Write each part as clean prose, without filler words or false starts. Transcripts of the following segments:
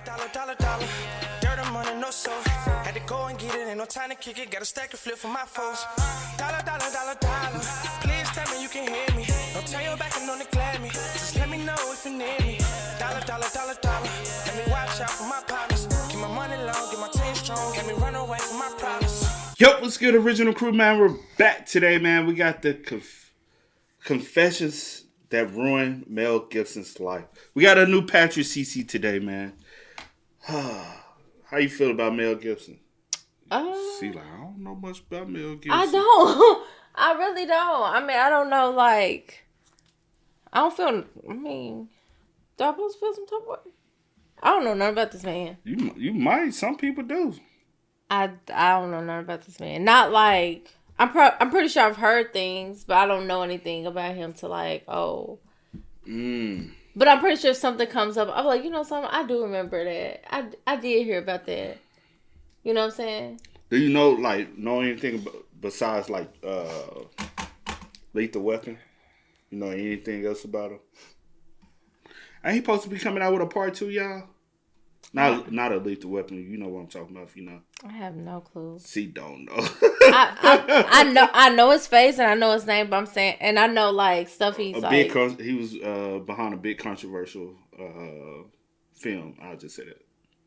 Dollar. Dirt and money, no soul. Had to go and get it, ain't no time to kick it. Got a stack of flip for my foes. Dollar. Please tell me you can hear me. Don't turn your back and don't neglect me. Just let me know if you need me. Dollar. Let me watch out for my partners. Keep my money long, get my team strong. Let me run away from my problems. Yo, what's good, original crew, man? We're back today, man. We got the confessions that ruined Mel Gibson's life. We got a new Patrick CC today, man. How you feel about Mel Gibson? See, like, I don't know much about Mel Gibson. I don't. I really don't. I mean, I don't know, like, I don't feel, I mean, do I supposed to feel some type of way? I don't know nothing about this man. You might. Some people do. I don't know nothing about this man. Not like, I'm pretty sure I've heard things, but I don't know anything about him to like, oh. But I'm pretty sure if something comes up, I'm like, you know something? I do remember that. I did hear about that. You know what I'm saying? Do you know anything besides, like, Lethal Weapon? You know anything else about him? Ain't he supposed to be coming out with a part 2, y'all? Not a Lethal Weapon. You know what I'm talking about, if you know. I have no clue. See, don't know. I know his face and I know his name, but I'm saying, and I know like stuff he's like. He was behind a big controversial film. I'll just say that.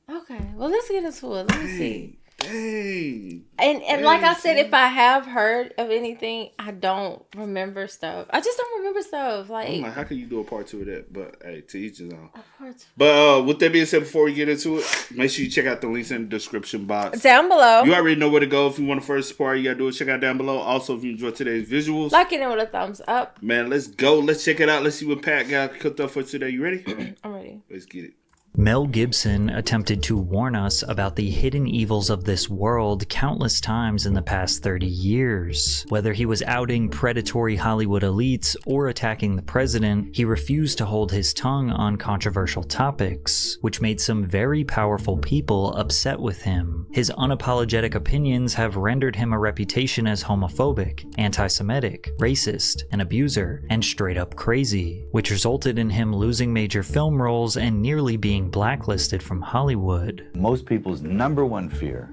Okay, well let's get into it. Let me see. Dang. And like I said, if I have heard of anything, I don't remember stuff. I just don't remember stuff. I'm like, how can you do a part 2 of that? But hey, to each his own. A part 2. But with that being said, before we get into it, make sure you check out the links in the description box. Down below. You already know where to go. If you want to first support, you got to do it. Check out down below. Also, if you enjoyed today's visuals, like it with a thumbs up. Man, let's go. Let's check it out. Let's see what Pat got cooked up for today. You ready? I'm ready. Let's get it. Mel Gibson attempted to warn us about the hidden evils of this world countless times in the past 30 years. Whether he was outing predatory Hollywood elites or attacking the president, he refused to hold his tongue on controversial topics, which made some very powerful people upset with him. His unapologetic opinions have rendered him a reputation as homophobic, anti-Semitic, racist, an abuser, and straight up crazy, which resulted in him losing major film roles and nearly being blacklisted from Hollywood. Most people's number one fear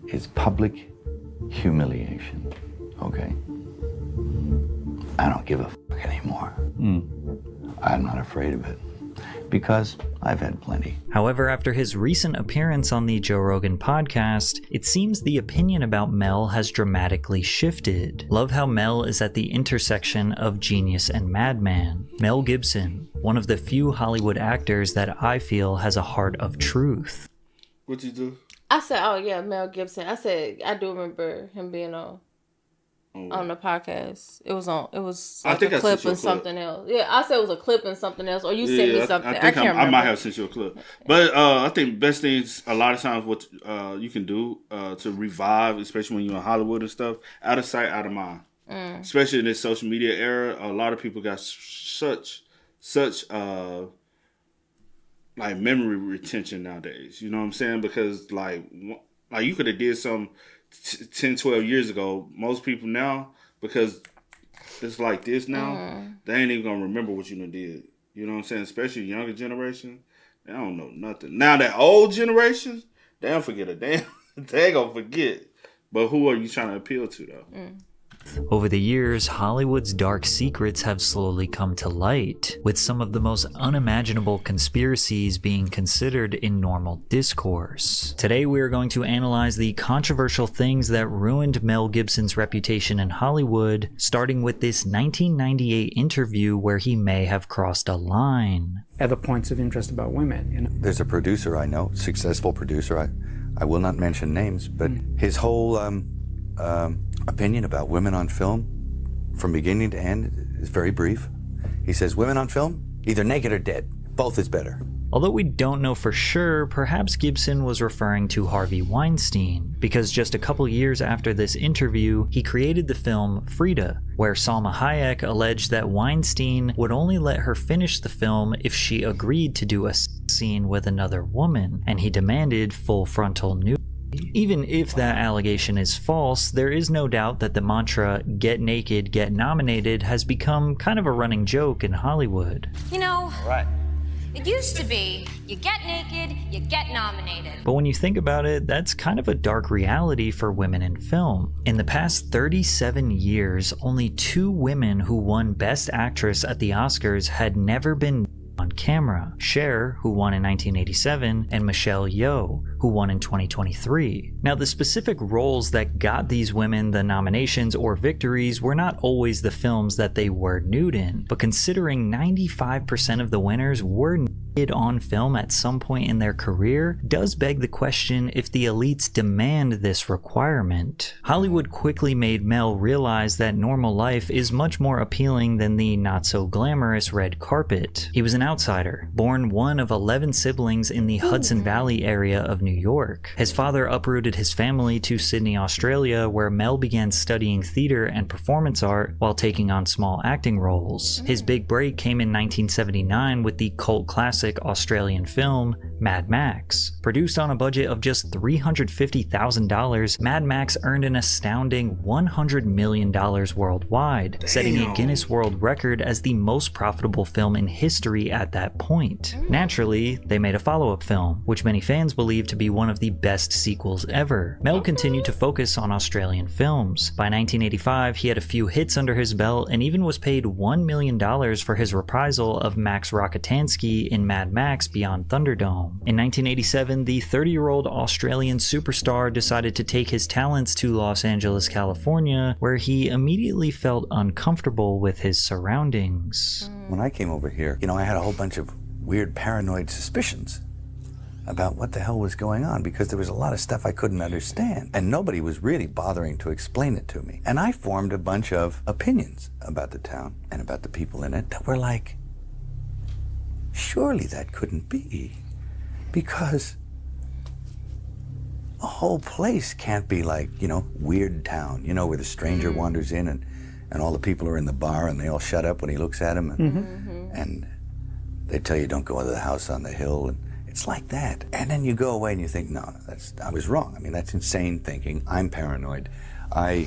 is public humiliation, okay? I don't give a fuck anymore. I'm not afraid of it because I've had plenty. However, after his recent appearance on the Joe Rogan podcast, it seems the opinion about Mel has dramatically shifted. Love how Mel is at the intersection of genius and madman. Mel Gibson, one of the few Hollywood actors that I feel has a heart of truth. What'd you do? I said, oh yeah, Mel Gibson. I said, I do remember him being on the podcast. It was like a clip and something else. Yeah, I said it was a clip and something else. Or you sent me something. I can't remember. I might have sent you a clip. But I think the best things, a lot of times, what you can do to revive, especially when you're in Hollywood and stuff, out of sight, out of mind. Especially in this social media era, a lot of people got such like memory retention nowadays. You know what I'm saying? Because like you could have did something 10, 12 years ago. Most people now, because it's like this now, they ain't even gonna remember what you done did. You know what I'm saying? Especially younger generation, they don't know nothing. Now that old generation, they don't forget a damn. They ain't gonna forget. But who are you trying to appeal to though? Over the years, Hollywood's dark secrets have slowly come to light, with some of the most unimaginable conspiracies being considered in normal discourse. Today we are going to analyze the controversial things that ruined Mel Gibson's reputation in Hollywood, starting with this 1998 interview where he may have crossed a line. Other points of interest about women, you know. There's a producer I know, successful producer, I will not mention names, but his whole opinion about women on film, from beginning to end, is very brief. He says, women on film, either naked or dead. Both is better. Although we don't know for sure, perhaps Gibson was referring to Harvey Weinstein, because just a couple years after this interview, he created the film Frida, where Salma Hayek alleged that Weinstein would only let her finish the film if she agreed to do a scene with another woman, and he demanded full frontal nudity. Even if that allegation is false, there is no doubt that the mantra, get naked, get nominated, has become kind of a running joke in Hollywood. You know, Right. It used to be, you get naked, you get nominated. But when you think about it, that's kind of a dark reality for women in film. In the past 37 years, only 2 women who won Best Actress at the Oscars had never been on camera. Cher, who won in 1987, and Michelle Yeoh, who won in 2023. Now, the specific roles that got these women the nominations or victories were not always the films that they were nude in, but considering 95% of the winners were naked on film at some point in their career, does beg the question if the elites demand this requirement. Hollywood quickly made Mel realize that normal life is much more appealing than the not-so-glamorous red carpet. He was an outsider, born one of 11 siblings in the Hudson Valley area of New York. His father uprooted his family to Sydney, Australia, where Mel began studying theater and performance art while taking on small acting roles. His big break came in 1979 with the cult classic Australian film Mad Max. Produced on a budget of just $350,000, Mad Max earned an astounding $100 million worldwide, setting a Guinness World Record as the most profitable film in history at that point. Naturally, they made a follow-up film, which many fans believe to be one of the best sequels ever. Mel continued to focus on Australian films. By 1985, he had a few hits under his belt and even was paid $1 million for his reprisal of Max Rokitansky in Mad Max Beyond Thunderdome. In 1987, the 30-year-old Australian superstar decided to take his talents to Los Angeles, California, where he immediately felt uncomfortable with his surroundings. When I came over here, I had a whole bunch of weird paranoid suspicions about what the hell was going on, because there was a lot of stuff I couldn't understand, and nobody was really bothering to explain it to me. And I formed a bunch of opinions about the town and about the people in it that were like, surely that couldn't be, because a whole place can't be like, Weird Town, where the stranger wanders in and all the people are in the bar and they all shut up when he looks at them, and they tell you don't go into the house on the hill, and it's like that. And then you go away and you think, no, I was wrong. I mean, that's insane thinking. I'm paranoid. I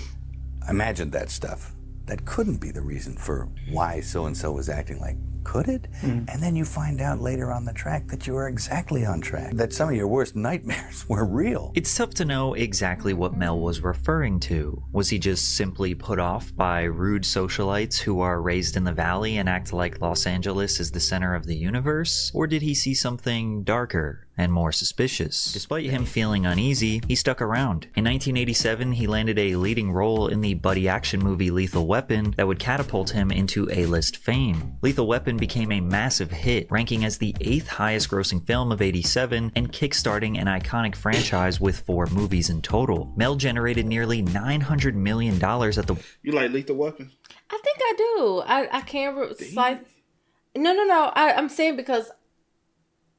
imagined that stuff. That couldn't be the reason for why so-and-so was acting like. Could it? And then you find out later on the track that you were exactly on track, that some of your worst nightmares were real. It's tough to know exactly what Mel was referring to. Was he just simply put off by rude socialites who are raised in the valley and act like Los Angeles is the center of the universe? Or did he see something darker and more suspicious? Despite him feeling uneasy, he stuck around. In 1987, he landed a leading role in the buddy action movie Lethal Weapon that would catapult him into A-list fame. Lethal Weapon became a massive hit, ranking as the 8th highest grossing film of '87 and kickstarting an iconic franchise with 4 movies in total. Mel generated nearly $900 million at the... You like Lethal Weapon? I think I do. I can't... No. I'm saying because...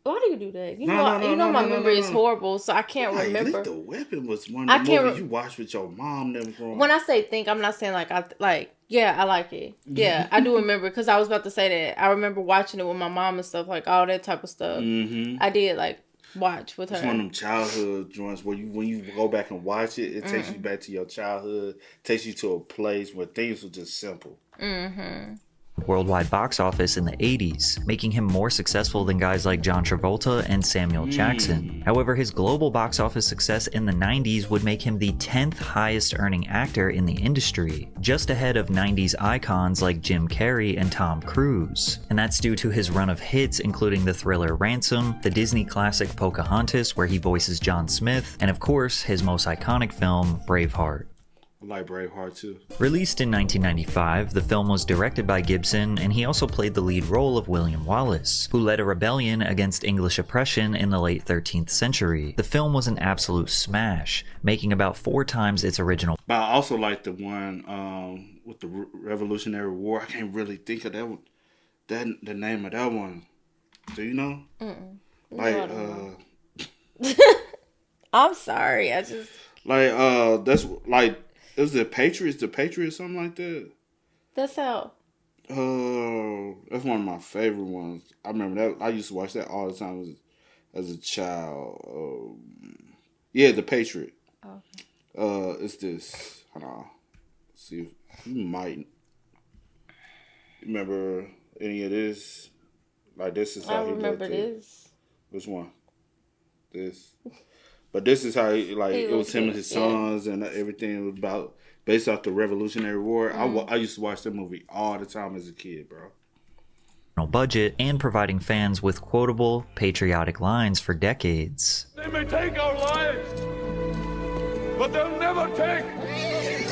Why do you do that? My memory is horrible, so I can't remember. Lethal Weapon was one of the movies you watched with your mom. When I say think, I'm not saying yeah, I like it. Yeah, I do remember, because I was about to say that. I remember watching it with my mom and stuff, like all that type of stuff. I did watch with her. It's one of them childhood joints where when you go back and watch it, it takes you back to your childhood, takes you to a place where things were just simple. Worldwide box office in the 80s, making him more successful than guys like John Travolta and Samuel Jackson. However, his global box office success in the 90s would make him the 10th highest earning actor in the industry, just ahead of 90s icons like Jim Carrey and Tom Cruise. And that's due to his run of hits including the thriller Ransom, the Disney classic Pocahontas where he voices John Smith, and of course his most iconic film, Braveheart. I like Braveheart too. Released in 1995, the film was directed by Gibson, and he also played the lead role of William Wallace, who led a rebellion against English oppression in the late 13th century. The film was an absolute smash, making about 4 times its original. But I also like the one with the Revolutionary War. I can't really think of that one. The name of that one. Do you know? No, I'm sorry. I just that's like. Is it Patriots? The Patriots, something like that. That's how. That's one of my favorite ones. I remember that. I used to watch that all the time as a child. Yeah, The Patriot. Okay. It's this. Hold on. Let's see if you might remember any of this. Like this is I how he remember looked. Too. this. Which one? This. But this is how he, like, it was him and his sons and everything. It was about based off the Revolutionary War. I used to watch that movie all the time as a kid, bro. Budget and providing fans with quotable, patriotic lines for decades. They may take our lives, but they'll never take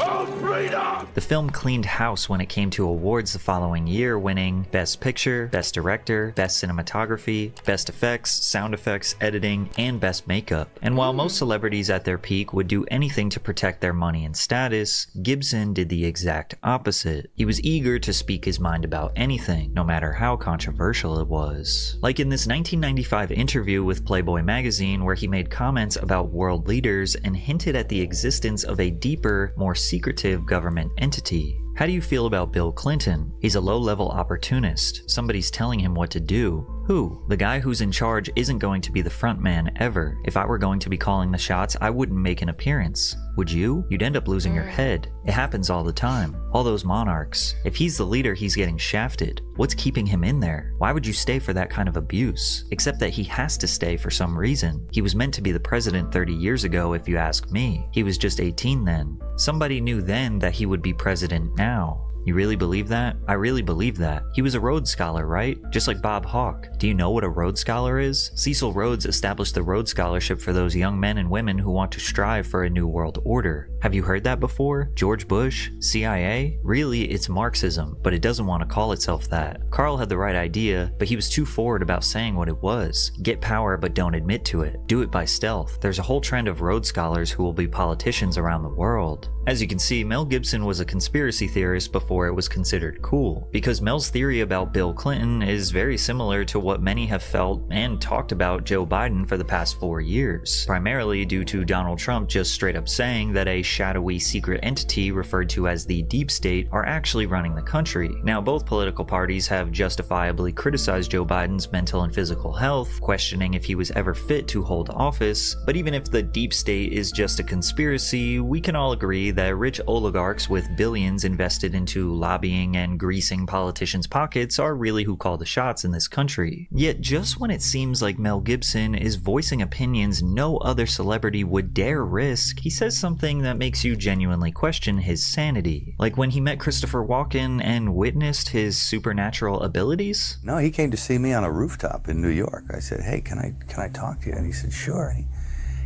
our freedom! The film cleaned house when it came to awards the following year, winning Best Picture, Best Director, Best Cinematography, Best Effects, Sound Effects, Editing, and Best Makeup. And while most celebrities at their peak would do anything to protect their money and status, Gibson did the exact opposite. He was eager to speak his mind about anything, no matter how controversial it was. Like in this 1995 interview with Playboy magazine where he made comments about world leaders and hinted at the existence of a deeper, more secretive government entity. How do you feel about Bill Clinton? He's a low-level opportunist. Somebody's telling him what to do. Who? The guy who's in charge isn't going to be the front man ever. If I were going to be calling the shots, I wouldn't make an appearance. Would you? You'd end up losing your head. It happens all the time. All those monarchs. If he's the leader, he's getting shafted. What's keeping him in there? Why would you stay for that kind of abuse? Except that he has to stay for some reason. He was meant to be the president 30 years ago, if you ask me. He was just 18 then. Somebody knew then that he would be president now. You really believe that? I really believe that. He was a Rhodes Scholar, right? Just like Bob Hawke. Do you know what a Rhodes Scholar is? Cecil Rhodes established the Rhodes Scholarship for those young men and women who want to strive for a new world order. Have you heard that before? George Bush? CIA? Really, it's Marxism, but it doesn't want to call itself that. Carl had the right idea, but he was too forward about saying what it was. Get power, but don't admit to it. Do it by stealth. There's a whole trend of Rhodes Scholars who will be politicians around the world. As you can see, Mel Gibson was a conspiracy theorist before it was considered cool, because Mel's theory about Bill Clinton is very similar to what many have felt and talked about Joe Biden for the past 4 years, primarily due to Donald Trump just straight up saying that a shadowy secret entity referred to as the deep state are actually running the country. Now, both political parties have justifiably criticized Joe Biden's mental and physical health, questioning if he was ever fit to hold office, but even if the deep state is just a conspiracy, we can all agree that rich oligarchs with billions invested into lobbying and greasing politicians' pockets are really who call the shots in this country. Yet just when it seems like Mel Gibson is voicing opinions no other celebrity would dare risk, he says something that makes you genuinely question his sanity. Like when he met Christopher Walken and witnessed his supernatural abilities? No, he came to see me on a rooftop in New York. I said, hey, can I talk to you? And he said, sure. And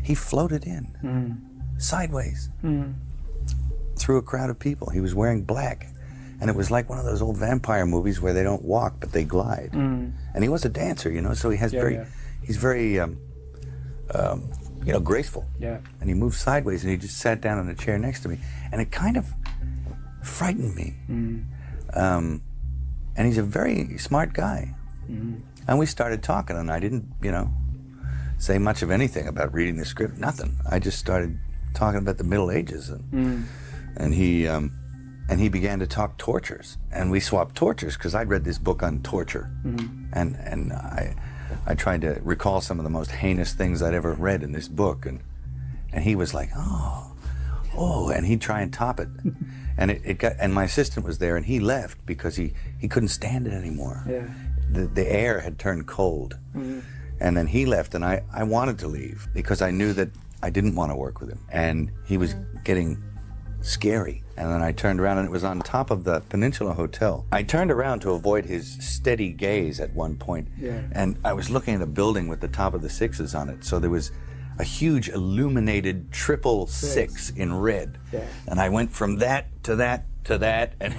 he floated in, sideways. Through a crowd of people. He was wearing black. And it was like one of those old vampire movies where they don't walk, but they glide. And he was a dancer, you know, so he has he's very, graceful. Yeah. And he moved sideways and he just sat down in a chair next to me. And it kind of frightened me. And he's a very smart guy. And we started talking and I didn't, say much of anything about reading the script, nothing. I just started talking about the Middle Ages. And he began to talk tortures, and we swapped tortures because I'd read this book on torture, and I tried to recall some of the most heinous things I'd ever read in this book, and he was like, oh, and he'd try and top it, and and my assistant was there, and he left because he couldn't stand it anymore. Yeah. The air had turned cold, and then he left, and I wanted to leave because I knew that I didn't want to work with him, and he was getting scary. And then I turned around and it was on top of the Peninsula Hotel. I turned around to avoid his steady gaze at one point, and I was looking at a building with the top of the sixes on it. So there was a huge illuminated 666 in red. And I went from that to that to that, and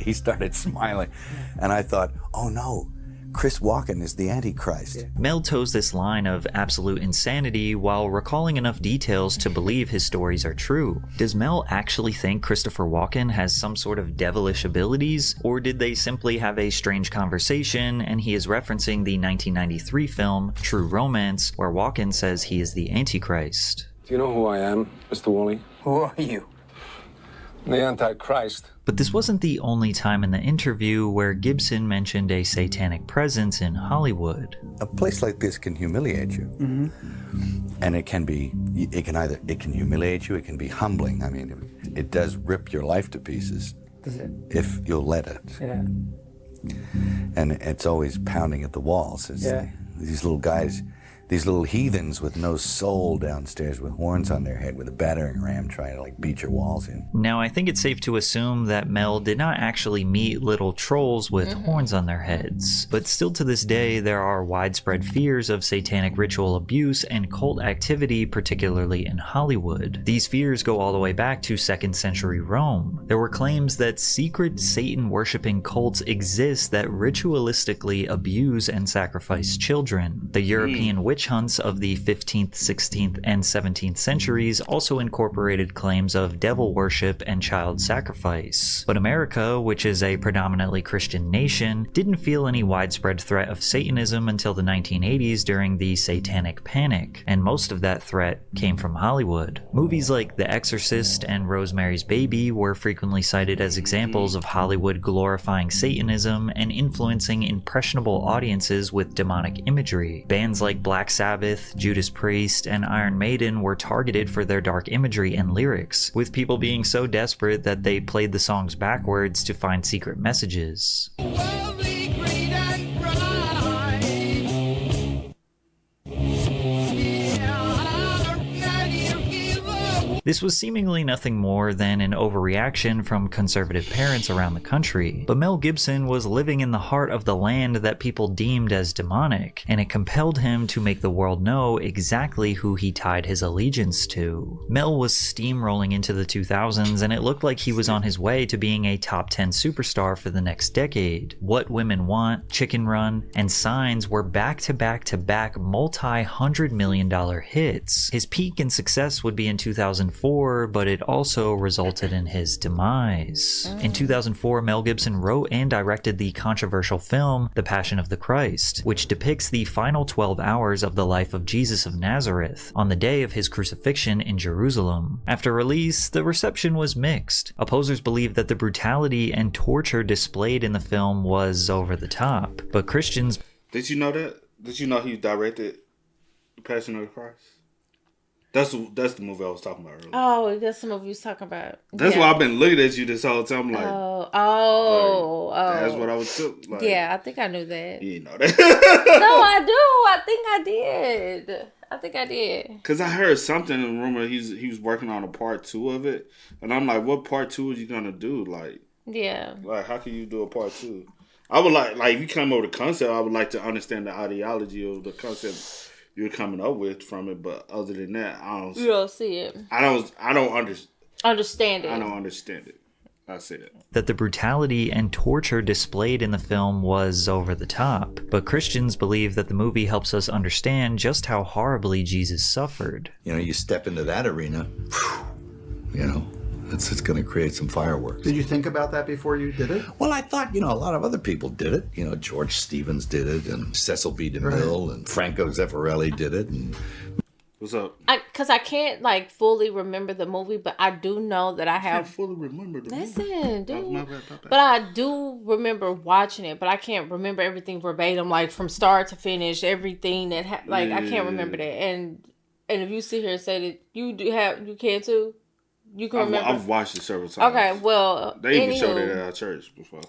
he started smiling. And I thought, oh no, Chris Walken is the Antichrist. Mel toes this line of absolute insanity while recalling enough details to believe his stories are true. Does Mel actually think Christopher Walken has some sort of devilish abilities, or did they simply have a strange conversation and he is referencing the 1993 film True Romance, where Walken says he is the Antichrist? Do you know who I am, Mr. Wally? Who are you? The Antichrist. But this wasn't the only time in the interview where Gibson mentioned a satanic presence in Hollywood. A place like this can humiliate you. And it can humiliate you, it can be humbling. I mean, it does rip your life to pieces. Does it? If you'll let it. Yeah. And it's always pounding at the walls. It's these little guys, these little heathens with no soul downstairs with horns on their head with a battering ram trying to like beat your walls in. Now, I think it's safe to assume that Mel did not actually meet little trolls with horns on their heads, but still to this day there are widespread fears of satanic ritual abuse and cult activity, particularly in Hollywood. These fears go all the way back to 2nd century Rome. There were claims that secret Satan-worshipping cults exist that ritualistically abuse and sacrifice children. The European witch hunts of the 15th, 16th, and 17th centuries also incorporated claims of devil worship and child sacrifice. But America, which is a predominantly Christian nation, didn't feel any widespread threat of Satanism until the 1980s during the Satanic Panic, and most of that threat came from Hollywood. Movies like The Exorcist and Rosemary's Baby were frequently cited as examples of Hollywood glorifying Satanism and influencing impressionable audiences with demonic imagery. Bands like Black Sabbath, Judas Priest, and Iron Maiden were targeted for their dark imagery and lyrics, with people being so desperate that they played the songs backwards to find secret messages. This was seemingly nothing more than an overreaction from conservative parents around the country, but Mel Gibson was living in the heart of the land that people deemed as demonic, and it compelled him to make the world know exactly who he tied his allegiance to. Mel was steamrolling into the 2000s, and it looked like he was on his way to being a top 10 superstar for the next decade. What Women Want, Chicken Run, and Signs were back-to-back-to-back multi-$100 million hits. His peak in success would be in 2004, but it also resulted in his demise. In 2004, Mel Gibson wrote and directed the controversial film The Passion of the Christ, which depicts the final 12 hours of the life of Jesus of Nazareth on the day of his crucifixion in Jerusalem. After release, the reception was mixed. Opposers believed that the brutality and torture displayed in the film was over the top, but Christians... Did you know that? Did you know he directed The Passion of the Christ? That's the movie I was talking about earlier. Oh, that's the movie you was talking about. That's why I've been looking at you this whole time. Like, oh. That's what I was like. Yeah, I think I knew that. You didn't know that. No, I do. I think I did. Because I heard something in the rumor he was working on a part 2 of it, and I'm like, what part 2 are you gonna do? Like, yeah, like how can you do a part 2? I would like if you come up with a concept, I would like to understand the ideology of the concept you're coming up with from it, but other than that, you don't see it. I don't understand it. I don't understand it. I say that. That the brutality and torture displayed in the film was over the top, but Christians believe that the movie helps us understand just how horribly Jesus suffered. You know, you step into that arena, you know, it's going to create some fireworks. Did you think about that before you did it? Well, I thought, you know, a lot of other people did it. You know, George Stevens did it, and Cecil B. DeMille, and Franco Zeffirelli did it. And what's up? Because I can't like fully remember the movie, but I do know that I have. I can't fully remember the movie. Listen, dude. But I do remember watching it, but I can't remember everything verbatim, like from start to finish, everything that I can't remember that. And if you sit here and say that you can too. You can remember. I've watched it several times. Okay, well, they even showed it at our church before.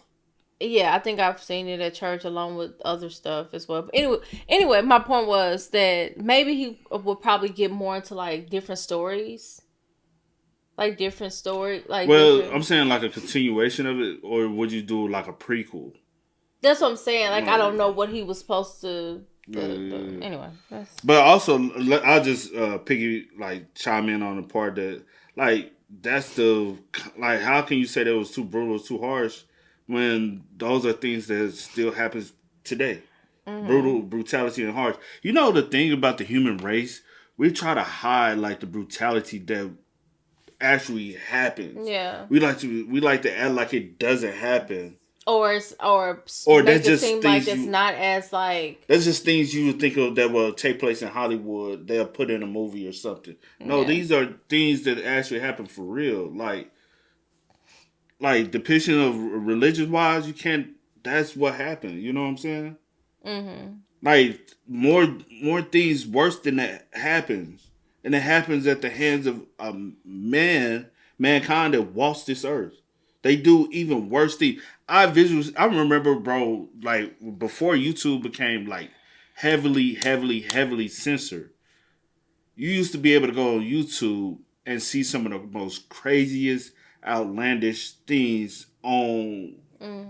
Yeah, I think I've seen it at church along with other stuff as well. But anyway, my point was that maybe he would probably get more into like different stories, I'm saying like a continuation of it, or would you do like a prequel? That's what I'm saying. Like I don't know what he was supposed to. Anyway, but also I'll just chime in on the part that how can you say that was too brutal, too harsh, when those are things that still happens today? Mm-hmm. Brutality and harsh. You know the thing about the human race, we try to hide like the brutality that actually happens. Yeah. We like to act like it doesn't happen. Or make it seem like it's not as like... That's just things you would think of that will take place in Hollywood. They'll put in a movie or something. No, these are things that actually happen for real. Like depiction of religious-wise, you can't... That's what happened. You know what I'm saying? Mm-hmm. Like, more things worse than that happens. And it happens at the hands of mankind that walks this earth. They do even worse things. I remember, bro, like before YouTube became like heavily censored. You used to be able to go on YouTube and see some of the most craziest, outlandish things on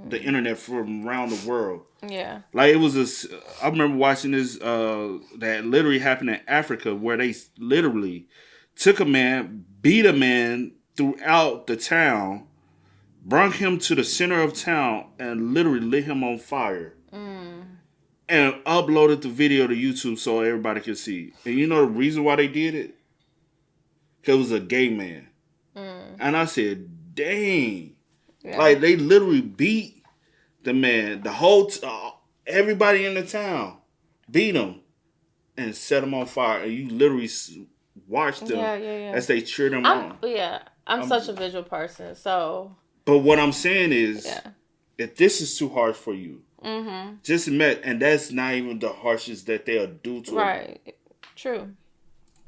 the internet from around the world. Yeah. Like I remember watching this that literally happened in Africa where they literally took a man, beat a man throughout the town, brought him to the center of town, and literally lit him on fire. And uploaded the video to YouTube so everybody could see. And you know the reason why they did it? Because it was a gay man. And I said, dang. Yeah. Like, they literally beat the man. The whole, everybody in the town beat him and set him on fire. And you literally watched them as they cheered him on. Yeah, I'm such a visual person, so. But what I'm saying is, if this is too harsh for you, just admit, and that's not even the harshest that they'll do to Right. True.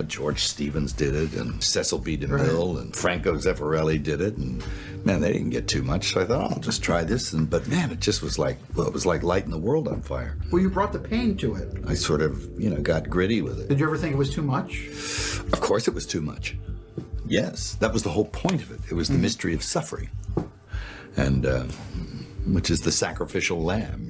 George Stevens did it, and Cecil B. DeMille, and Franco Zeffirelli did it, and man, they didn't get too much. So I thought, I'll just try this, but man, it just was like, it was like lighting the world on fire. Well, you brought the pain to it. I sort of, got gritty with it. Did you ever think it was too much? Of course it was too much. Yes, that was the whole point of it. It was the mystery of suffering, and which is the sacrificial lamb,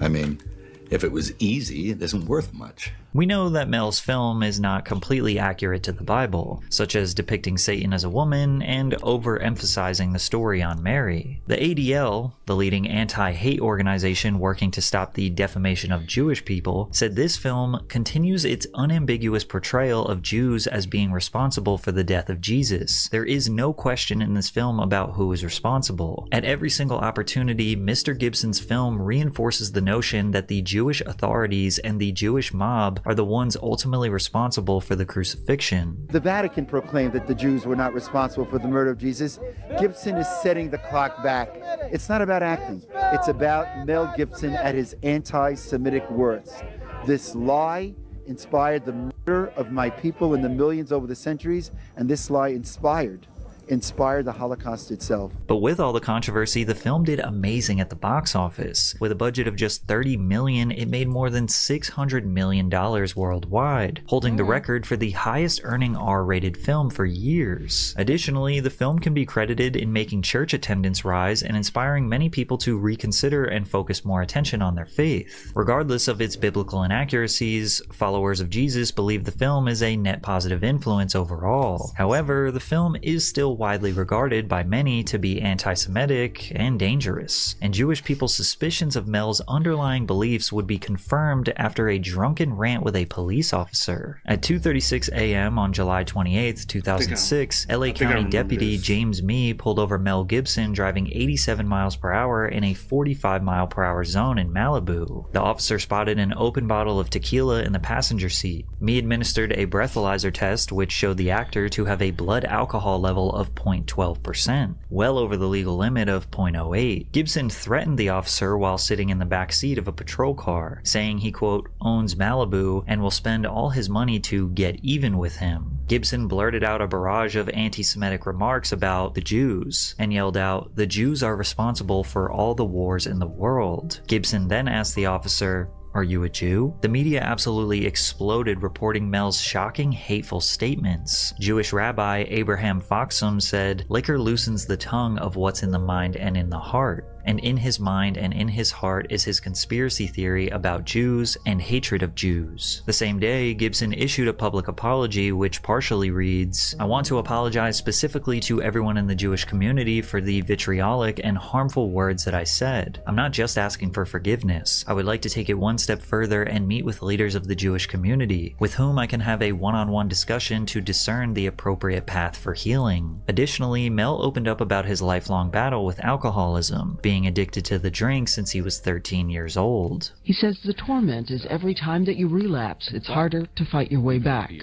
I mean, if it was easy, it isn't worth much. We know that Mel's film is not completely accurate to the Bible, such as depicting Satan as a woman and overemphasizing the story on Mary. The ADL, the leading anti-hate organization working to stop the defamation of Jewish people, said this film continues its unambiguous portrayal of Jews as being responsible for the death of Jesus. There is no question in this film about who is responsible. At every single opportunity, Mr. Gibson's film reinforces the notion that the Jewish authorities and the Jewish mob are the ones ultimately responsible for the crucifixion. The Vatican proclaimed that the Jews were not responsible for the murder of Jesus. Gibson is setting the clock back. It's not about acting. It's about Mel Gibson at his anti-Semitic worst. This lie inspired the murder of my people and the millions over the centuries, and this lie inspired the Holocaust itself. But with all the controversy, the film did amazing at the box office. With a budget of just $30 million, it made more than $600 million worldwide, holding the record for the highest earning R-rated film for years. Additionally, the film can be credited in making church attendance rise and inspiring many people to reconsider and focus more attention on their faith. Regardless of its biblical inaccuracies, followers of Jesus believe the film is a net positive influence overall. However, the film is still widely regarded by many to be anti-Semitic and dangerous, and Jewish people's suspicions of Mel's underlying beliefs would be confirmed after a drunken rant with a police officer. At 2:36 a.m. on July 28, 2006, LA County Deputy James Mee pulled over Mel Gibson driving 87 miles per hour in a 45 mile per hour zone in Malibu. The officer spotted an open bottle of tequila in the passenger seat. Mee administered a breathalyzer test which showed the actor to have a blood alcohol level of 0.12%, well over the legal limit of 0.08. Gibson threatened the officer while sitting in the back seat of a patrol car, saying he, quote, owns Malibu and will spend all his money to get even with him. Gibson blurted out a barrage of anti-Semitic remarks about the Jews and yelled out, "The Jews are responsible for all the wars in the world." Gibson then asked the officer, "Are you a Jew?" The media absolutely exploded reporting Mel's shocking, hateful statements. Jewish rabbi Abraham Foxum said, "Liquor loosens the tongue of what's in the mind and in the heart. And in his mind and in his heart is his conspiracy theory about Jews and hatred of Jews." The same day, Gibson issued a public apology which partially reads, "I want to apologize specifically to everyone in the Jewish community for the vitriolic and harmful words that I said. I'm not just asking for forgiveness. I would like to take it one step further and meet with leaders of the Jewish community, with whom I can have a one-on-one discussion to discern the appropriate path for healing." Additionally, Mel opened up about his lifelong battle with alcoholism, being addicted to the drink since he was 13 years old. He says the torment is every time that you relapse, it's harder to fight your way back.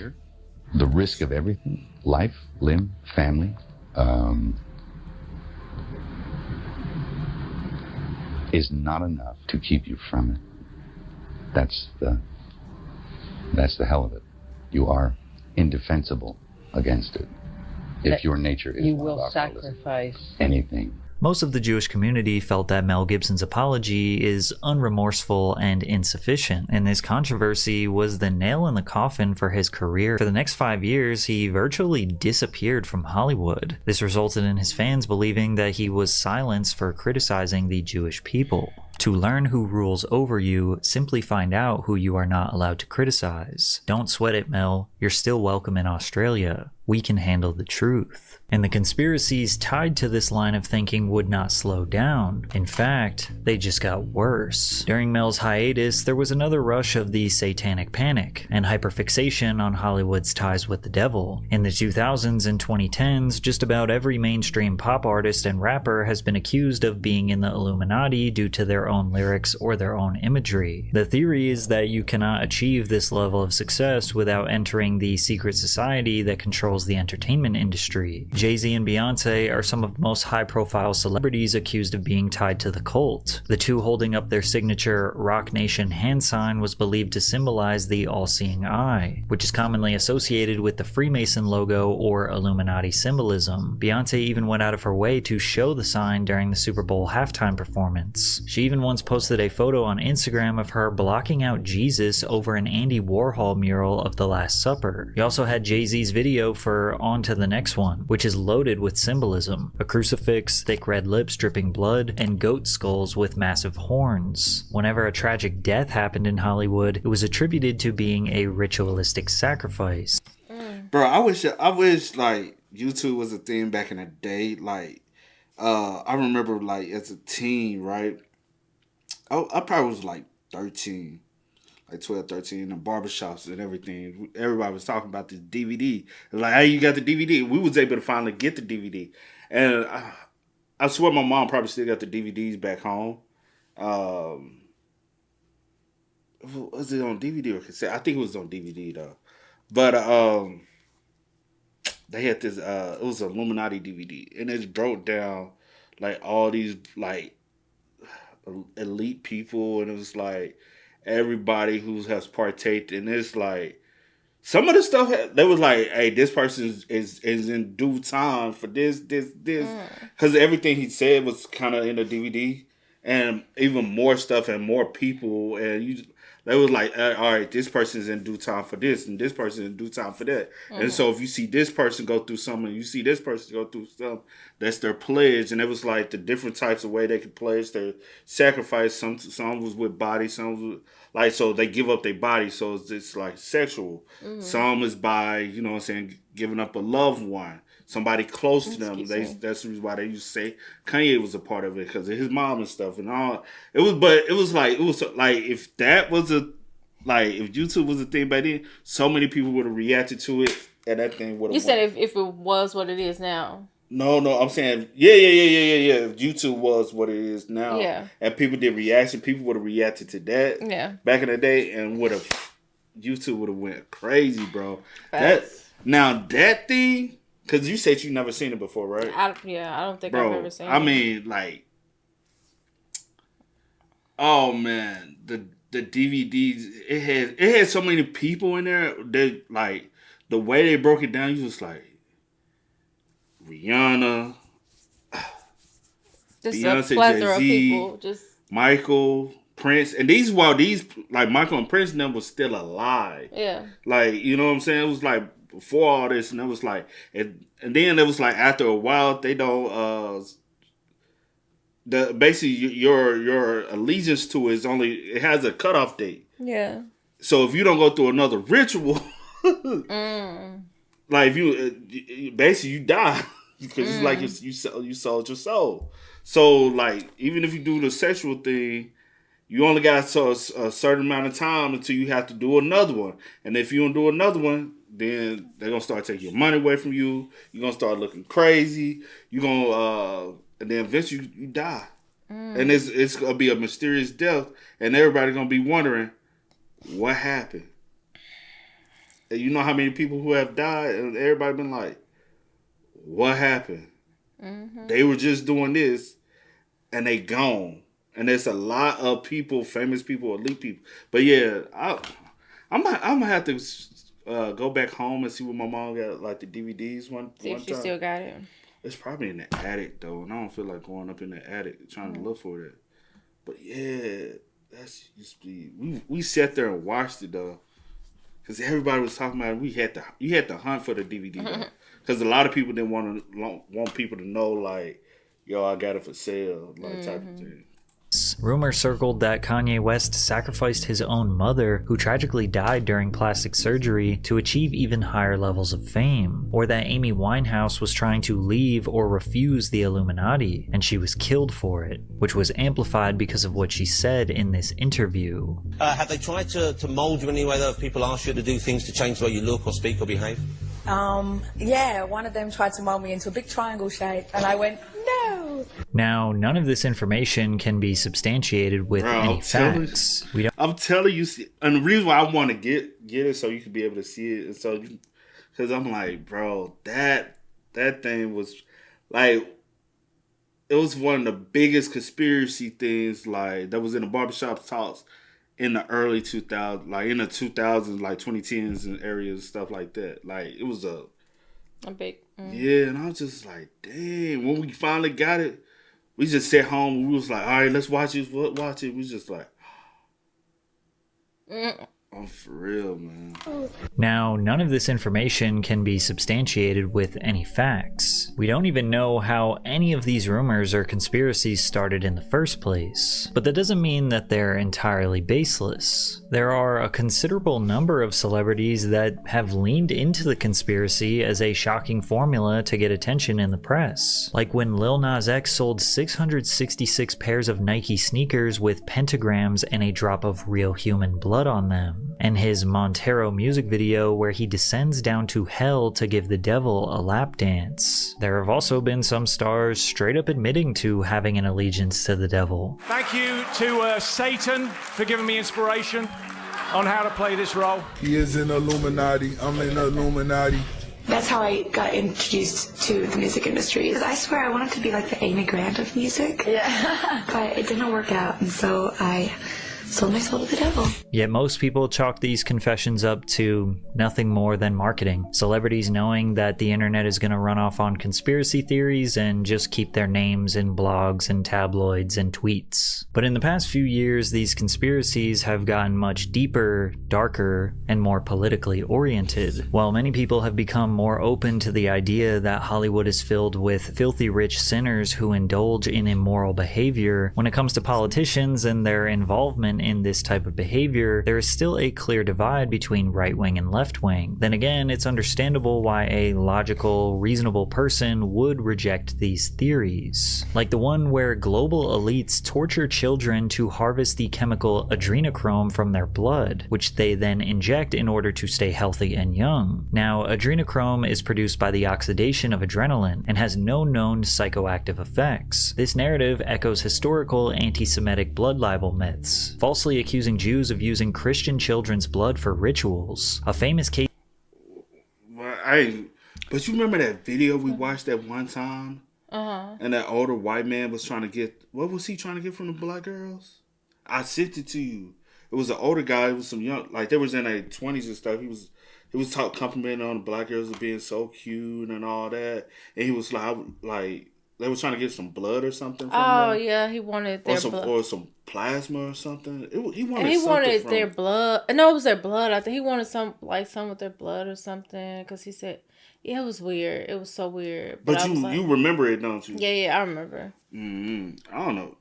The risk of everything, life, limb, family, is not enough to keep you from it. That's the hell of it. You are indefensible against it. if your nature is You one of will alcoholism. sacrifice Anything. Most of the Jewish community felt that Mel Gibson's apology is unremorseful and insufficient, and this controversy was the nail in the coffin for his career. For the next 5 years, he virtually disappeared from Hollywood. This resulted in his fans believing that he was silenced for criticizing the Jewish people. To learn who rules over you, simply find out who you are not allowed to criticize. Don't sweat it, Mel. You're still welcome in Australia. We can handle the truth. And the conspiracies tied to this line of thinking would not slow down. In fact, they just got worse. During Mel's hiatus, there was another rush of the satanic panic and hyperfixation on Hollywood's ties with the devil. In the 2000s and 2010s, just about every mainstream pop artist and rapper has been accused of being in the Illuminati due to their own lyrics or their own imagery. The theory is that you cannot achieve this level of success without entering the secret society that controls the entertainment industry. Jay-Z and Beyonce are some of the most high-profile celebrities accused of being tied to the cult. The two holding up their signature Rock Nation hand sign was believed to symbolize the all-seeing eye, which is commonly associated with the Freemason logo or Illuminati symbolism. Beyonce even went out of her way to show the sign during the Super Bowl halftime performance. She even once posted a photo on Instagram of her blocking out Jesus over an Andy Warhol mural of the Last Supper. You also had Jay-Z's video for On to the Next One, which is loaded with symbolism: a crucifix, thick red lips dripping blood, and goat skulls with massive horns. Whenever a tragic death happened in Hollywood, it was attributed to being a ritualistic sacrifice. Bro, I wish like YouTube was a thing back in the day. Like, I remember like as a teen, right? I probably was like 13, like 12, 13, in the barbershops and everything. Everybody was talking about this DVD. Like, hey, you got the DVD? We was able to finally get the DVD. And I swear my mom probably still got the DVDs back home. Was it on DVD or cassette? I think it was on DVD, though. But they had this, it was an Illuminati DVD. And it broke down, like, all these, like, elite people, and it was like everybody who has partaked, and it's like some of the stuff they was like, hey, this person is in due time for this because everything he said was kind of in the DVD, and even more stuff and more people, and they was like, all right, this person's in due time for this, and this person in due time for that. And so if you see this person go through something, you see this person go through something, that's their pledge. And it was like the different types of way they could pledge their sacrifice. Some was with body, some was with, like, so they give up their body, so it's just like sexual. Some is by, you know what I'm saying, giving up a loved one, somebody close to them. That's the reason why they used to say Kanye was a part of it, because of his mom and stuff and all. It was like if that was if YouTube was a thing back then, so many people would have reacted to it, and that thing would have. You said if it was what it is now. No, I'm saying yeah. If YouTube was what it is now, and people did reaction, people would have reacted to that. Back in the day, and YouTube would have went crazy, bro. That thing. Because you said you never seen it before, right? I don't think I've ever seen it. I mean, like, oh man, the DVDs, it had so many people in there. They, like, the way they broke it down, you was like, Rihanna, just Beyonce, a plethora of Jay-Z, people, just Michael, Prince, and these like Michael and Prince and them was still alive. Yeah. Like, you know what I'm saying? It was like before all this, and it was like, and then it was like after a while, they don't basically your allegiance to it has a cutoff date. Yeah. So if you don't go through another ritual, like if you basically you die, because it's like you sold your soul. So like even if you do the sexual thing, you only got a certain amount of time until you have to do another one. And if you don't do another one, then they're gonna start taking your money away from you. You're gonna start looking crazy. You're gonna and then eventually you die. And it's gonna be a mysterious death, and everybody's gonna be wondering what happened. And you know how many people who have died, and everybody been like, what happened? They were just doing this, and they gone. And there's a lot of people, famous people, elite people. But yeah, I'm gonna have to go back home and see what my mom got, like the DVDs one See if she time. still got it. It's probably in the attic though, and I don't feel like going up in the attic trying to look for it. But yeah, that's used to be. We sat there and watched it though, because everybody was talking about it. You had to hunt for the DVD because a lot of people didn't want people to know like, yo, I got it for sale, like type of thing. Rumors circled that Kanye West sacrificed his own mother, who tragically died during plastic surgery, to achieve even higher levels of fame, or that Amy Winehouse was trying to leave or refuse the Illuminati, and she was killed for it, which was amplified because of what she said in this interview. Have they tried to mold you in any way, though, if people ask you to do things to change the way you look or speak or behave? Yeah, one of them tried to mold me into a big triangle shape, and I went, no. Now, none of this information can be substantiated with any facts. I'm telling you, and the reason why I want to get it so you can be able to see it, and so because I'm like, bro, that thing was like, it was one of the biggest conspiracy things like that was in the barbershop talks in the early 2000s, like in the 2000s, like 2010s and areas, stuff like that. Like it was a big. Yeah, and I was just like, dang. When we finally got it, we just sat home and we was like, all right, let's watch it. Watch it. We was just like, I'm for real, man. Now, none of this information can be substantiated with any facts. We don't even know how any of these rumors or conspiracies started in the first place. But that doesn't mean that they're entirely baseless. There are a considerable number of celebrities that have leaned into the conspiracy as a shocking formula to get attention in the press. Like when Lil Nas X sold 666 pairs of Nike sneakers with pentagrams and a drop of real human blood on them. And his Montero music video where he descends down to hell to give the devil a lap dance. There have also been some stars straight up admitting to having an allegiance to the devil. Thank you to Satan for giving me inspiration on how to play this role. He is in Illuminati. I'm in Illuminati. That's how I got introduced to the music industry. I swear I wanted to be like the Amy Grant of music. Yeah. But it didn't work out, and so I sold my soul to the devil. Yet most people chalk these confessions up to nothing more than marketing. Celebrities knowing that the internet is going to run off on conspiracy theories and just keep their names in blogs and tabloids and tweets. But in the past few years, these conspiracies have gotten much deeper, darker, and more politically oriented. While many people have become more open to the idea that Hollywood is filled with filthy rich sinners who indulge in immoral behavior, when it comes to politicians and their involvement in this type of behavior, there is still a clear divide between right-wing and left-wing. Then again, it's understandable why a logical, reasonable person would reject these theories. Like the one where global elites torture children to harvest the chemical adrenochrome from their blood, which they then inject in order to stay healthy and young. Now, adrenochrome is produced by the oxidation of adrenaline and has no known psychoactive effects. This narrative echoes historical anti-Semitic blood libel myths, falsely accusing Jews of using Christian children's blood for rituals. A famous case. But you remember that video we watched that one time? And that older white man was trying to get, what was he trying to get from the black girls? I sent it to you. It was an older guy. It was some young, like they was in their 20s and stuff. He was complimenting on the black girls as being so cute and all that. And he was like they were trying to get some blood or something from them. Yeah, he wanted their blood. Or some plasma or something. He wanted their blood. No, it was their blood. I think he wanted some with their blood or something. Because he said, yeah, it was weird. It was so weird. But you remember it, don't you? Yeah, I remember. I don't know.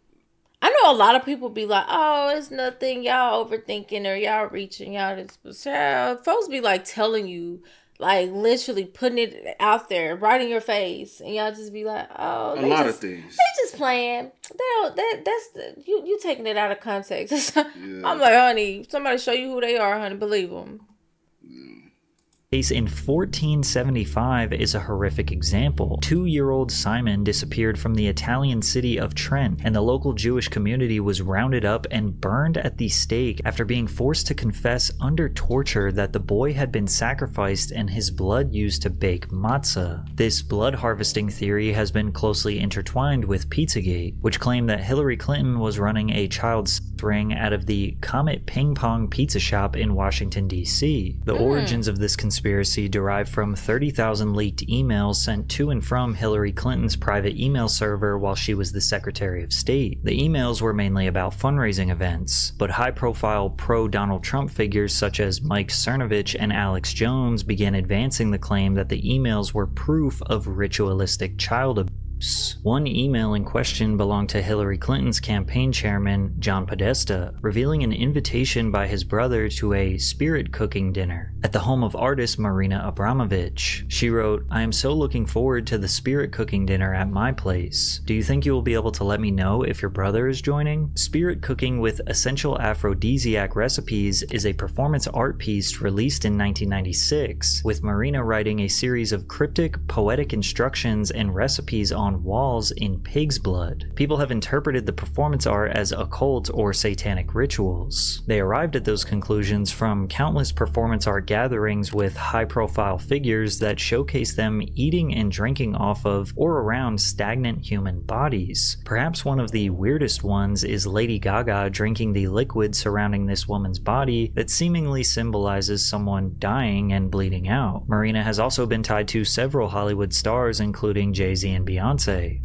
I know a lot of people be like, oh, it's nothing. Y'all overthinking or y'all reaching. Y'all just... folks be like telling you, like literally putting it out there, right in your face, and y'all just be like, "Oh, a lot of things. They just playing. You taking it out of context." I'm like, honey, somebody show you who they are, honey. Believe them. case in 1475 is a horrific example. 2-year-old Simon disappeared from the Italian city of Trent, and the local Jewish community was rounded up and burned at the stake after being forced to confess under torture that the boy had been sacrificed and his blood used to bake matzah. This blood harvesting theory has been closely intertwined with Pizzagate, which claimed that Hillary Clinton was running a child ring out of the Comet Ping Pong Pizza Shop in Washington, D.C. The origins of this conspiracy derive from 30,000 leaked emails sent to and from Hillary Clinton's private email server while she was the Secretary of State. The emails were mainly about fundraising events, but high-profile pro-Donald Trump figures such as Mike Cernovich and Alex Jones began advancing the claim that the emails were proof of ritualistic child abuse. One email in question belonged to Hillary Clinton's campaign chairman, John Podesta, revealing an invitation by his brother to a spirit cooking dinner at the home of artist Marina Abramovich. She wrote, "I am so looking forward to the spirit cooking dinner at my place. Do you think you will be able to let me know if your brother is joining?" Spirit cooking with essential aphrodisiac recipes is a performance art piece released in 1996, with Marina writing a series of cryptic, poetic instructions and recipes on walls in pig's blood. People have interpreted the performance art as occult or satanic rituals. They arrived at those conclusions from countless performance art gatherings with high-profile figures that showcase them eating and drinking off of or around stagnant human bodies. Perhaps one of the weirdest ones is Lady Gaga drinking the liquid surrounding this woman's body that seemingly symbolizes someone dying and bleeding out. Marina has also been tied to several Hollywood stars, including Jay-Z and Beyonce.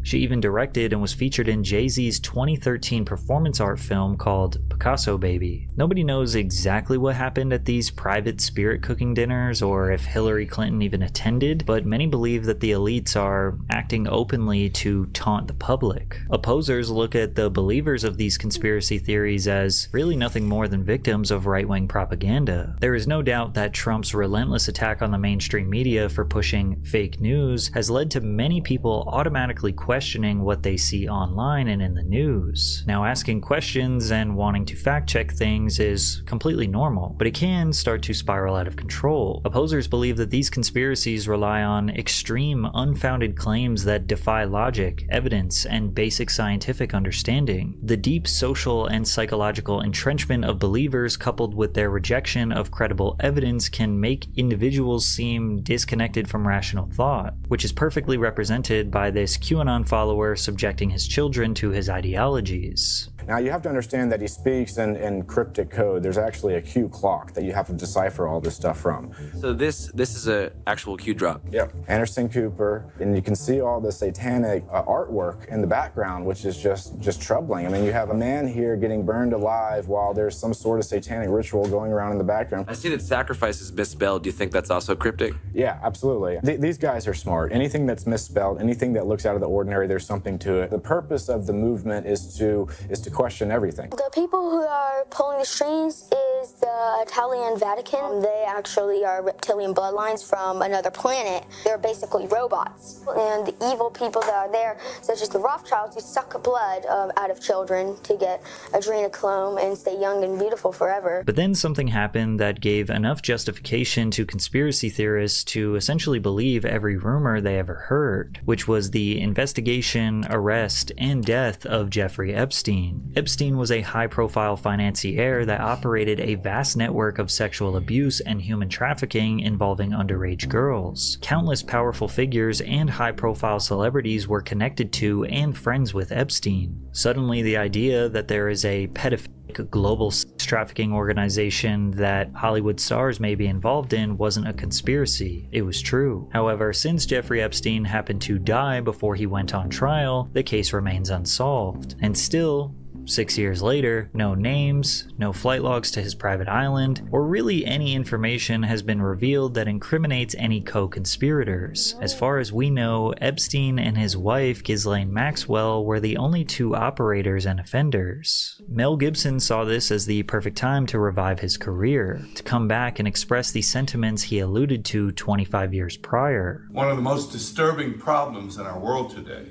She even directed and was featured in Jay-Z's 2013 performance art film called Picasso Baby. Nobody knows exactly what happened at these private spirit cooking dinners or if Hillary Clinton even attended, but many believe that the elites are acting openly to taunt the public. Opposers look at the believers of these conspiracy theories as really nothing more than victims of right-wing propaganda. There is no doubt that Trump's relentless attack on the mainstream media for pushing fake news has led to many people automatically questioning what they see online and in the news. Now, asking questions and wanting to fact-check things is completely normal, but it can start to spiral out of control. Opposers believe that these conspiracies rely on extreme, unfounded claims that defy logic, evidence, and basic scientific understanding. The deep social and psychological entrenchment of believers coupled with their rejection of credible evidence can make individuals seem disconnected from rational thought, which is perfectly represented by this QAnon follower subjecting his children to his ideologies. Now, you have to understand that he speaks in cryptic code. There's actually a Q clock that you have to decipher all this stuff from. So this is a actual Q drop? Yep. Anderson Cooper, and you can see all the satanic artwork in the background, which is just troubling. I mean, you have a man here getting burned alive while there's some sort of satanic ritual going around in the background. I see that sacrifice is misspelled. Do you think that's also cryptic? Yeah, absolutely. These guys are smart. Anything that's misspelled, anything that looks out of the ordinary, there's something to it. The purpose of the movement is to question everything. The people who are pulling the strings is the Italian Vatican. They actually are reptilian bloodlines from another planet. They're basically robots. And the evil people that are there, such as the Rothschilds, who suck blood out of children to get adrenochrome and stay young and beautiful forever. But then something happened that gave enough justification to conspiracy theorists to essentially believe every rumor they ever heard, which was the investigation, arrest, and death of Jeffrey Epstein. Epstein was a high-profile financier that operated a vast network of sexual abuse and human trafficking involving underage girls. Countless powerful figures and high-profile celebrities were connected to and friends with Epstein. Suddenly, the idea that there is a pedophilic global sex trafficking organization that Hollywood stars may be involved in wasn't a conspiracy. It was true. However, since Jeffrey Epstein happened to die before he went on trial, the case remains unsolved. And still, 6 years later, no names, no flight logs to his private island, or really any information has been revealed that incriminates any co-conspirators. As far as we know, Epstein and his wife, Ghislaine Maxwell, were the only two operators and offenders. Mel Gibson saw this as the perfect time to revive his career, to come back and express the sentiments he alluded to 25 years prior. One of the most disturbing problems in our world today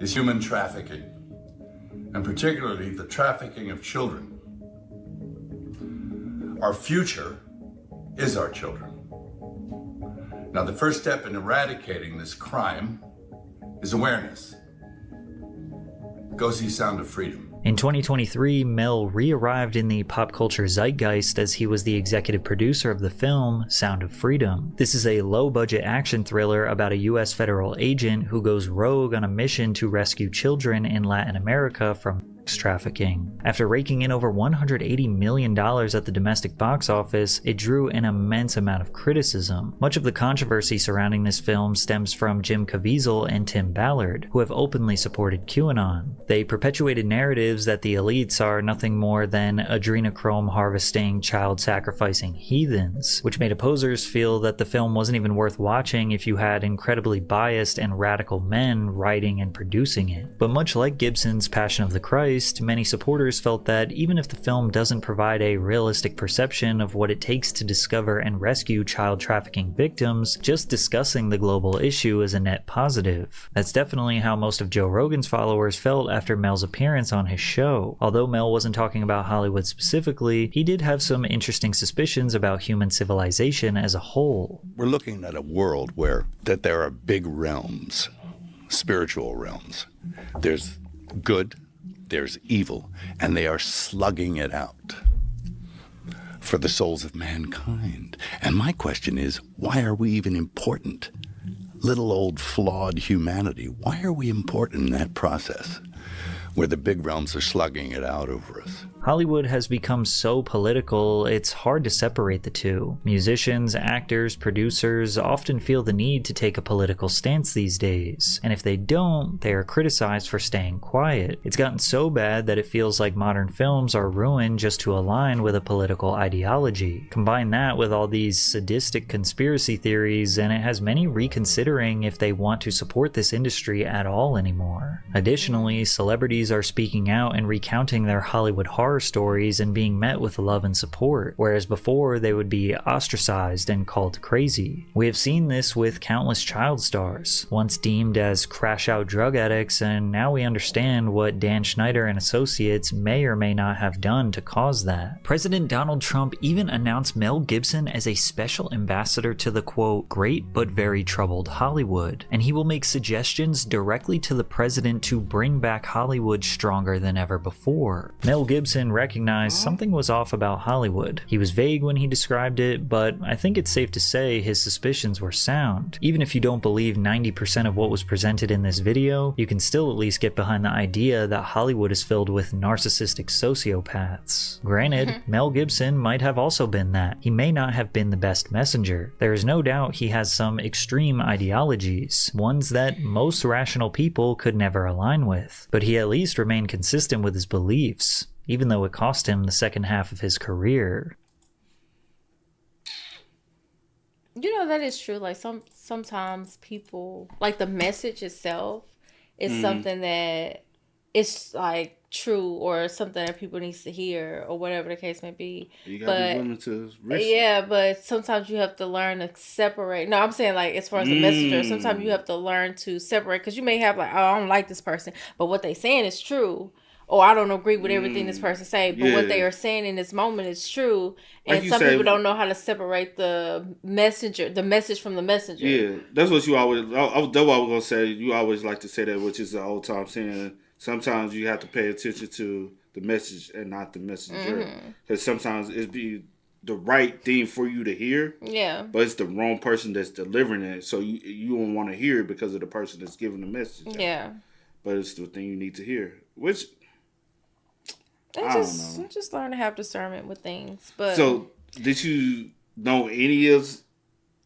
is human trafficking, and particularly the trafficking of children. Our future is our children. Now, the first step in eradicating this crime is awareness. Go see Sound of Freedom. In 2023, Mel re-arrived in the pop culture zeitgeist as he was the executive producer of the film Sound of Freedom. This is a low-budget action thriller about a US federal agent who goes rogue on a mission to rescue children in Latin America from sex trafficking. After raking in over $180 million at the domestic box office, it drew an immense amount of criticism. Much of the controversy surrounding this film stems from Jim Caviezel and Tim Ballard, who have openly supported QAnon. They perpetuated narratives that the elites are nothing more than adrenochrome harvesting, child sacrificing heathens, which made opposers feel that the film wasn't even worth watching if you had incredibly biased and radical men writing and producing it. But much like Gibson's Passion of the Christ, many supporters felt that even if the film doesn't provide a realistic perception of what it takes to discover and rescue child trafficking victims, just discussing the global issue is a net positive. That's definitely how most of Joe Rogan's followers felt after Mel's appearance on his show. Although Mel wasn't talking about Hollywood specifically, he did have some interesting suspicions about human civilization as a whole. We're looking at a world where that there are big realms, spiritual realms. There's good, there's evil, and they are slugging it out for the souls of mankind. And my question is, why are we even important? Little old flawed humanity, why are we important in that process where the big realms are slugging it out over us? Hollywood has become so political, it's hard to separate the two. Musicians, actors, producers often feel the need to take a political stance these days, and if they don't, they are criticized for staying quiet. It's gotten so bad that it feels like modern films are ruined just to align with a political ideology. Combine that with all these sadistic conspiracy theories, and it has many reconsidering if they want to support this industry at all anymore. Additionally, celebrities are speaking out and recounting their Hollywood horror stories and being met with love and support, whereas before they would be ostracized and called crazy. We have seen this with countless child stars, once deemed as crash-out drug addicts, and now we understand what Dan Schneider and associates may or may not have done to cause that. President Donald Trump even announced Mel Gibson as a special ambassador to the quote, great but very troubled Hollywood, and he will make suggestions directly to the president to bring back Hollywood stronger than ever before. Mel Gibson recognized something was off about Hollywood. He was vague when he described it, but I think it's safe to say his suspicions were sound. Even if you don't believe 90% of what was presented in this video, you can still at least get behind the idea that Hollywood is filled with narcissistic sociopaths. Granted, Mel Gibson might have also been that. He may not have been the best messenger. There is no doubt he has some extreme ideologies, ones that most rational people could never align with, but he at least remained consistent with his beliefs, even though it cost him the second half of his career. You know, that is true. Like sometimes people, like the message itself is something that it's like true or something that people needs to hear or whatever the case may be. You gotta be willing to risk. Yeah, but sometimes you have to learn to separate. No, I'm saying like as far as the messenger, sometimes you have to learn to separate, because you may have like, oh, I don't like this person, but what they saying is true. Or I don't agree with everything this person say, but what they are saying in this moment is true. And like some people don't know how to separate the message from the messenger. Yeah, that's what you always. That's what I was gonna say. You always like to say that, which is the old time saying. Sometimes you have to pay attention to the message and not the messenger, because sometimes it be the right thing for you to hear. Yeah, but it's the wrong person that's delivering it, so you don't want to hear it because of the person that's giving the message. Yeah, but it's the thing you need to hear, which. Just learn to have discernment with things. But so, did you know any of?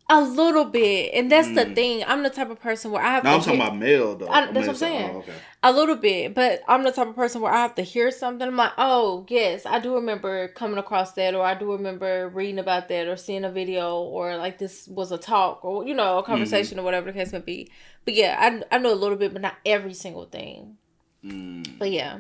A little bit, and that's the thing. I'm the type of person where I have. No, I'm talking about male though. That's what I'm saying. Oh, okay. A little bit, but I'm the type of person where I have to hear something. I'm like, oh yes, I do remember coming across that, or I do remember reading about that, or seeing a video, or like this was a talk, or a conversation, or whatever the case may be. But yeah, I know a little bit, but not every single thing. But yeah.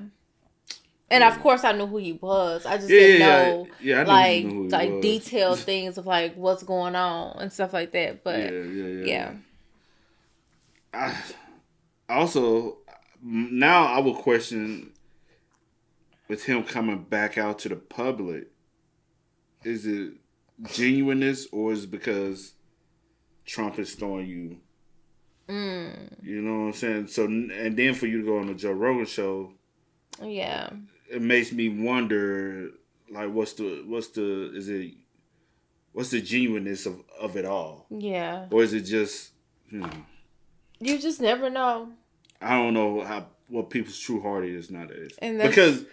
And of course, I knew who he was. I just didn't know, like detailed things of like what's going on and stuff like that. But yeah. I also now I will question with him coming back out to the public. Is it genuineness, or is it because Trump is throwing you. You know what I'm saying? So, and then for you to go on the Joe Rogan show, it makes me wonder, like, what's the genuineness of it all? Yeah. Or is it just, you just never know. I don't know what people's true heart is nowadays. And because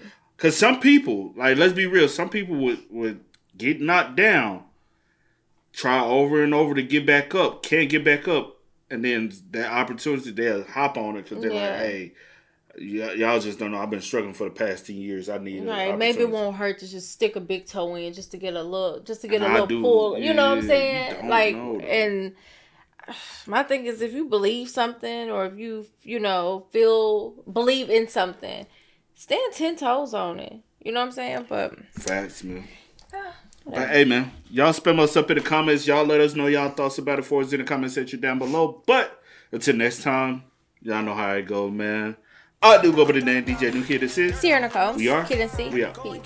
some people, like, let's be real, some people would get knocked down, try over and over to get back up, can't get back up. And then that opportunity, they'll hop on it because they're like, hey, y'all just don't know. I've been struggling for the past 10 years. I need right. Maybe it won't hurt to just stick a big toe in just to get a little pull. You know what I'm saying? Like, and my thing is, if you believe something or if you believe in something, stand 10 toes on it. You know what I'm saying? But facts, man. But hey, man, y'all spam us up in the comments. Y'all let us know y'all thoughts about it for us in the comment section down below. But until next time, y'all know how it go, man. I do go by the name DJ New Kid. This is Sierra Nicole. We are Kid and C. We are. Peace.